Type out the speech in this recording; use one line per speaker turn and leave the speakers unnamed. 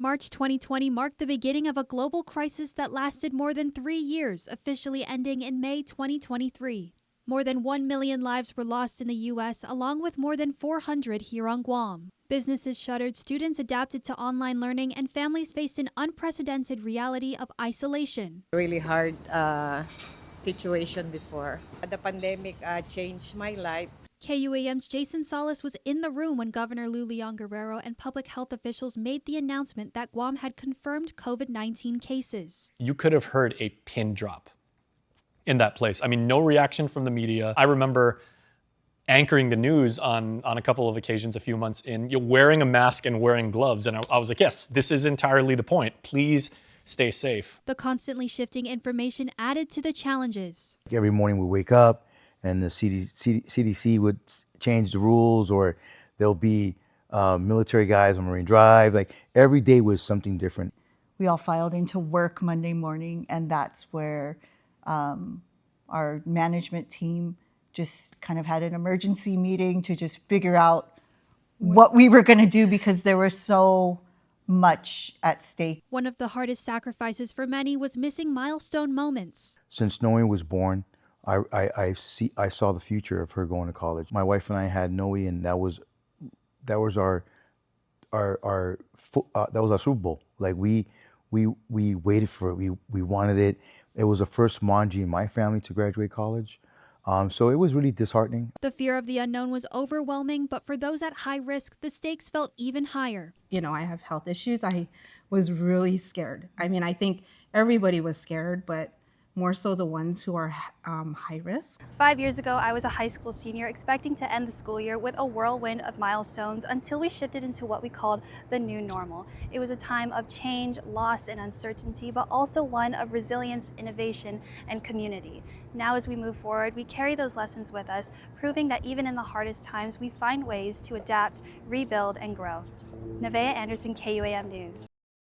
March 2020 marked the beginning of a global crisis that lasted more than 3 years, officially ending in May 2023. More than 1 million lives were lost in the U.S., along with more than 400 here on Guam. Businesses shuttered, students adapted to online learning, and families faced an unprecedented reality of isolation.
Really hard situation before. The pandemic changed my life.
KUAM's Jason Salas was in the room when Governor Lou Leon Guerrero and public health officials made the announcement that Guam had confirmed COVID-19 cases.
You could have heard a pin drop in that place. I mean, no reaction from the media. I remember anchoring the news on a couple of occasions a few months in, wearing a mask and wearing gloves. And I was like, yes, this is entirely the point. Please stay safe.
The constantly shifting information added to the challenges.
Every morning we wake up and the CDC would change the rules, or there'll be military guys on Marine Drive. Like every day was something different.
We all filed into work Monday morning, and that's where our management team just kind of had an emergency meeting to just figure out what we were going to do, because there was so much at stake.
One of the hardest sacrifices for many was missing milestone moments.
Since Noe was born, I saw the future of her going to college. My wife and I had Noe, and that was our Super Bowl. Like we waited for it. We wanted it. It was the first Manji in my family to graduate college. So it was really disheartening.
The fear of the unknown was overwhelming, but for those at high risk, the stakes felt even higher.
You know, I have health issues. I was really scared. I mean, I think everybody was scared, but more so the ones who are high risk.
5 years ago, I was a high school senior expecting to end the school year with a whirlwind of milestones until we shifted into what we called the new normal. It was a time of change, loss, and uncertainty, but also one of resilience, innovation, and community. Now as we move forward, we carry those lessons with us, proving that even in the hardest times, we find ways to adapt, rebuild, and grow. Nevaeh Anderson, KUAM News.